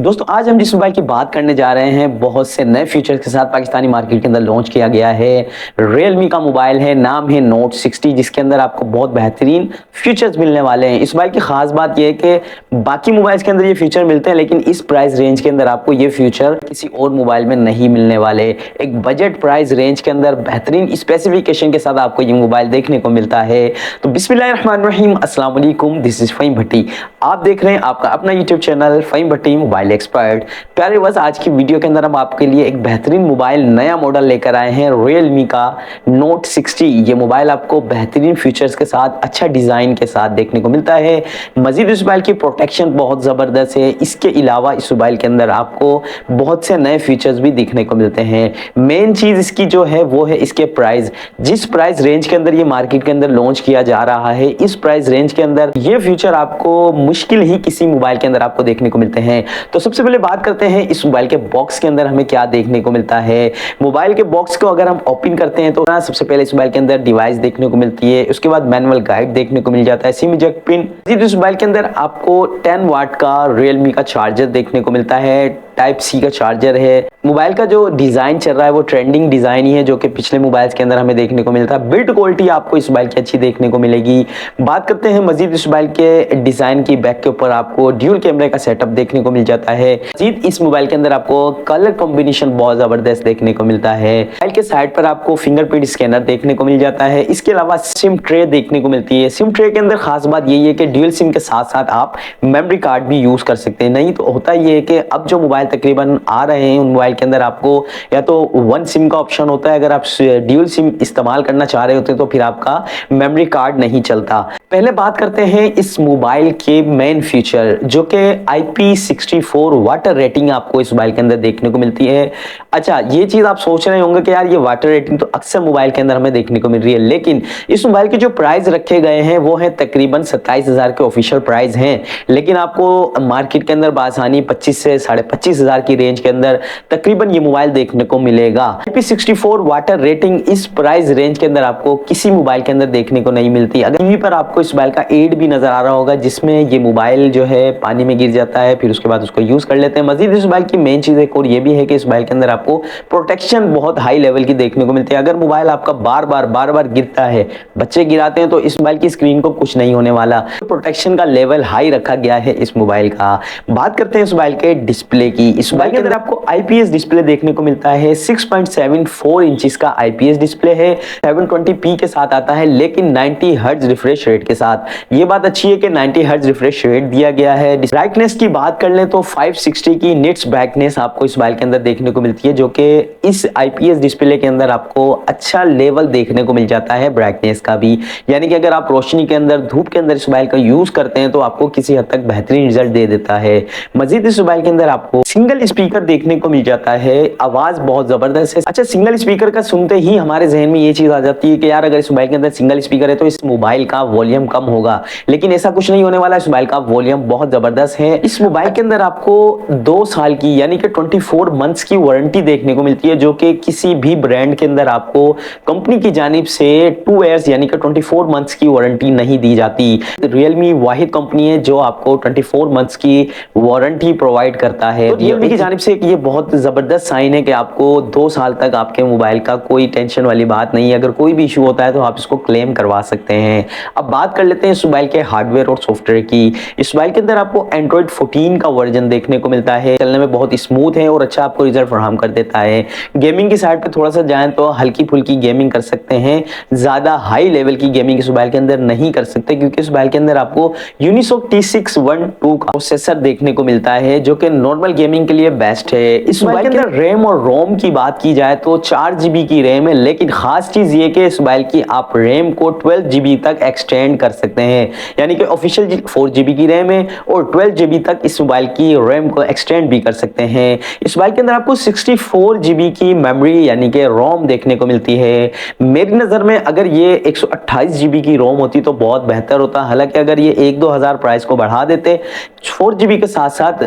दोस्तों आज हम जिस मोबाइल की बात करने जा रहे हैं बहुत से नए फीचर्स के साथ पाकिस्तानी मार्केट के अंदर लॉन्च किया गया है। Realme का मोबाइल है, नाम है Note 60, जिसके अंदर आपको बहुत बेहतरीन फीचर्स मिलने वाले हैं। इस मोबाइल की खास बात यह है कि बाकी मोबाइल्स के अंदर ये फीचर मिलते हैं, लेकिन इस प्राइस रेंज के अंदर आपको ये फीचर किसी और मोबाइल में नहीं मिलने वाले। एक बजट प्राइस रेंज के अंदर बेहतरीन स्पेसिफिकेशन के साथ आपको ये मोबाइल देखने को मिलता है। तो बिस्मिल्लाहिर्रहमानिर्रहीम, अस्सलाम वालेकुम, दिस इज फ़हीम भट्टी। आप देख रहे हैं आपका अपना यूट्यूब चैनल फ़हीम भट्टी मोबाइल एक्सपर्ट। प्यारे बस आज की वीडियो के अंदर हम आपके लिए एक बेहतरीन मोबाइल नया मॉडल लेकर आए हैं, Realme का Note 60। ये मोबाइल आपको बेहतरीन फीचर्स के साथ, अच्छा डिज़ाइन के साथ देखने को मिलता है। मजीद इस मोबाइल की प्रोटेक्शन बहुत ज़बरदस्त है। इसके अलावा इस मोबाइल के अंदर आपको बहुत से नए फीचर्स भी दिखने को मिलते हैं। मेन चीज़ इसकी जो है वो है इसके प्राइस। जिस प्राइस रेंज के अंदर ये मार्केट के अंदर लॉन्च किया जा रहा है, इस प्राइस रेंज के अंदर ये फीचर आपको मुश्किल ही किसी मोबाइल के अंदर आपको देखने को मिलते हैं। तो सबसे पहले बात करते हैं इस मोबाइल के बॉक्स के अंदर हमें क्या देखने को मिलता है। मोबाइल के बॉक्स को अगर हम ओपन करते हैं तो सबसे पहले इस मोबाइल के अंदर डिवाइस देखने को मिलती है, उसके बाद मैनुअल गाइड देखने को मिल जाता है, सिम इजेक्ट पिन। इस मोबाइल के अंदर आपको 10 वाट का Realme का चार्जर देखने को मिलता है, टाइप सी का चार्जर है। मोबाइल का जो डिज़ाइन चल रहा है वो ट्रेंडिंग डिज़ाइन ही है, जो कि पिछले मोबाइल्स के अंदर हमें देखने को मिलता है। बिल्ड क्वालिटी आपको इस मोबाइल की अच्छी देखने को मिलेगी। बात करते हैं मजीद इस मोबाइल के डिज़ाइन की। बैक के ऊपर आपको ड्यूल कैमरे का सेटअप देखने को मिल जाता है। मजीद इस मोबाइल के अंदर आपको कलर कॉम्बिनेशन बहुत ज़बरदस्त देखने को मिलता है। मोबाइल के साइड पर आपको फिंगरप्रिंट स्कैनर देखने को मिल जाता है। इसके अलावा सिम ट्रे देखने को मिलती है। सिम ट्रे के अंदर खास बात यही है कि ड्यूल सिम के साथ साथ आप मेमोरी कार्ड भी यूज़ कर सकते हैं। नहीं तो होता ये है कि अब जो मोबाइल तकरीबन आ रहे हैं उन मोबाइल के अंदर आपको या तो वन सिम का ऑप्शन होता है, अगर आप ड्यूल सिम इस्तेमाल करना चाह रहे होते हैं तो फिर आपका मेमोरी कार्ड नहीं चलता। पहले बात करते हैं इस मोबाइल के मेन फीचर, जो कि IP64 वाटर रेटिंग आपको इस मोबाइल के अंदर देखने को मिलती है। अच्छा, ये चीज़ आप सोच रहे होंगे कि यार ये वाटर रेटिंग तो अक्सर मोबाइल के अंदर हमें देखने को मिल रही है, लेकिन इस मोबाइल के जो प्राइस रखे गए हैं वो है तकरीबन 27,000 के ऑफिशियल प्राइस हैं, लेकिन आपको मार्केट के अंदर बासानी 25 से 25,500 की रेंज के अंदर तकरीबन ये मोबाइल देखने को मिलेगा। IP64 वाटर रेटिंग इस प्राइस रेंज के अंदर आपको किसी मोबाइल के अंदर देखने को नहीं मिलती। अगर टीवी पर आपको इस मोबाइल का एड भी नजर आ रहा होगा, जिसमें ये मोबाइल जो है पानी में गिर जाता है, फिर उसके बाद उसको यूज कर लेते हैं। मजीद इस मोबाइल की मेन चीज एक और ये भी है कि इस मोबाइल के अंदर आपको प्रोटेक्शन बहुत हाई लेवल की देखने को मिलती है। अगर मोबाइल आपका बार बार गिरता है, बच्चे गिराते हैं, तो इस मोबाइल की स्क्रीन को कुछ नहीं होने वाला। प्रोटेक्शन का लेवल हाई रखा गया है इस मोबाइल का। बात करते हैं इस मोबाइल के डिस्प्ले की। इस मोबाइल के अंदर आपको IPS डिस्प्ले देखने को मिलता है। 6.74 इंचेस का IPS डिस्प्ले है। 720p के साथ आता है, लेकिन 90 हर्ट्ज रिफ्रेश रेट के साथ। ये बात अच्छी है कि 90 हर्ट्ज रिफ्रेश रेट दिया गया है। ब्राइटनेस की बात कर लें तो 560 की निट्स ब्राइटनेस आपको इस मोबाइल के अंदर देखने को मिलती है, जो कि इस IPS डिस्प्ले के अंदर आपको अच्छा लेवल देखने को मिल जाता है ब्राइटनेस का भी। यानी कि अगर आप रोशनी के अंदर, धूप के अंदर इस मोबाइल का यूज करते हैं तो आपको किसी हद तक बेहतरीन रिजल्ट दे देता है। मजीद इस मोबाइल के अंदर आपको सिंगल स्पीकर देखने को मिल जाता है। आवाज बहुत जबरदस्त है। अच्छा, सिंगल स्पीकर का सुनते ही हमारे जहन में ये चीज आ जाती है कि यार अगर इस मोबाइल के अंदर सिंगल स्पीकर है तो इस मोबाइल का वॉल्यूम कम होगा, लेकिन ऐसा कुछ नहीं होने वाला। इस मोबाइल का वॉल्यूम बहुत जबरदस्त है। इस मोबाइल के अंदर आपको 2 साल की यानी कि 24 मंथ्स की वारंटी देखने को मिलती है, जो कि किसी भी ब्रांड के अंदर आपको कंपनी की जानिब से 2 इयर्स यानी कि 24 मंथ्स की वारंटी नहीं दी जाती। Realme वाहिद कंपनी है जो आपको 24 मंथ्स की वारंटी प्रोवाइड करता है। तो Realme की जानिब से ये बहुत जबरदस्त साइन है कि आपको 2 साल तक आपके मोबाइल का कोई टेंशन वाली बात नहीं है। अगर कोई भी इशू होता है तो आप इसको क्लेम करवा सकते हैं। अब बात कर लेते हैं इस मोबाइल के हार्डवेयर और सॉफ्टवेयर की। इस मोबाइल के अंदर आपको Android 14 का वर्जन देखने को मिलता है। चलने में बहुत स्मूथ है और अच्छा आपको रिजल्ट फराहम कर देता है। गेमिंग की साइड पे थोड़ा सा जाएं तो हल्की फुल्की गेमिंग कर सकते हैं, ज्यादा हाई लेवल की गेमिंग इस मोबाइल के अंदर नहीं कर सकते, क्योंकि इस मोबाइल के अंदर आपको यूनिसॉक T612 का प्रोसेसर देखने को मिलता है, जो कि नॉर्मल गेमिंग के लिए बेस्ट है। इस मोबाइल के अंदर रैम और रोम की बात की जाए तो 4 GB की रैम है, लेकिन खास चीज ये कि इस मोबाइल की आप रैम को 12 GB तक एक्सटेंड कर सकते हैं। यानी कि ऑफिशियल 4 GB की रैम है और 12 GB तक इस मोबाइल की रैम को एक्सटेंड भी कर सकते हैं। इस मोबाइल के अंदर आपको 64 GB की मेमोरी यानी कि रोम देखने को मिलती है। मेरी नजर में अगर ये 128 GB की रोम होती तो बहुत बेहतर होता। हालांकि अगर ये 1-2 हज़ार प्राइस को बढ़ा देते, 4 GB के साथ साथ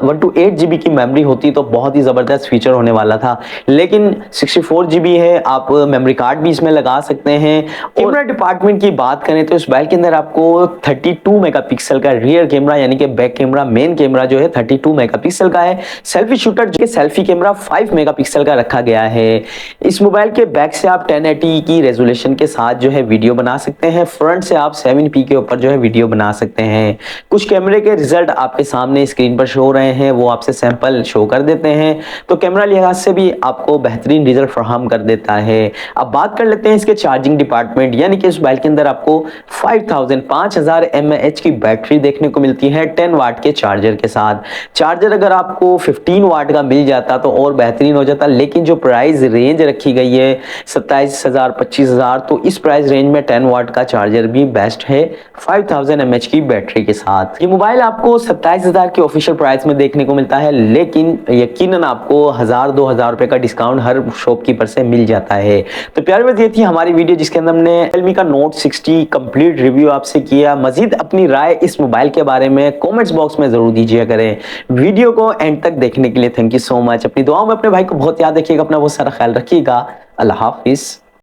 128 GB की मेमोरी होती तो बहुत ही जबरदस्त फीचर होने वाला था, लेकिन 64 GB है। आप मेमोरी कार्ड भी इसमें लगा सकते हैं। कैमरा डिपार्टमेंट की बात करें तो इस मोबाइल के अंदर आपको 32 मेगापिक्सल का रियर कैमरा यानी कि बैक कैमरा, मेन कैमरा जो है 32 मेगापिक्सल का है। सेल्फी शूटर जो सेल्फी कैमरा 5 मेगापिक्सल का रखा गया है। इस मोबाइल के बैक से आप 1080 की रेजोल्यूशन के साथ जो है वीडियो बना सकते हैं। फ्रंट से आप 7P के ऊपर जो है वीडियो बना सकते हैं। कुछ कैमरे के रिजल्ट आपके सामने स्क्रीन पर शो हो रहे हैं, वो आपसे सैंपल शो कर देते हैं। तो कैमरा लिहाज से भी आपको बेहतरीन रिजल्ट फराहम कर देता है। अब बात कर लेते हैं इसके चार्जिंग डिपार्टमेंट, यानी कि इस मोबाइल के अंदर आपको 5000 mAh की बैटरी देखने को मिलती है 10 वाट के चार्जर के साथ। चार्जर अगर आपको 15 वाट का मिल जाता तो और बेहतरीन हो जाता, लेकिन जो प्राइस रेंज रखी गई है 27,000 25,000, तो इस प्राइस रेंज में 10 वाट का चार्जर भी बेस्ट है 5000 mAh की बैटरी के साथ। ये मोबाइल आपको 27,000 के ऑफिशियल प्राइस में देखने को मिलता है, लेकिन यकीनन आपको 1000-2000 रुपए का डिस्काउंट हर शॉपकीपर से मिल जाता है। तो प्यारे व्यूअर्स, ये थी हमारी वीडियो जिसके अंदर हमने Realme का Note 60 कंप्लीट रिव्यू आपसे किया। मजीद अपनी राय इस मोबाइल के बारे में कमेंट्स बॉक्स में जरूर दीजिए करें। वीडियो को एंड तक देखने के लिए थैंक यू सो मच। अपनी दुआओं में अपने भाई को बहुत याद रखिएगा, अपना बहुत सारा ख्याल रखिएगा। अल्लाह हाफिज।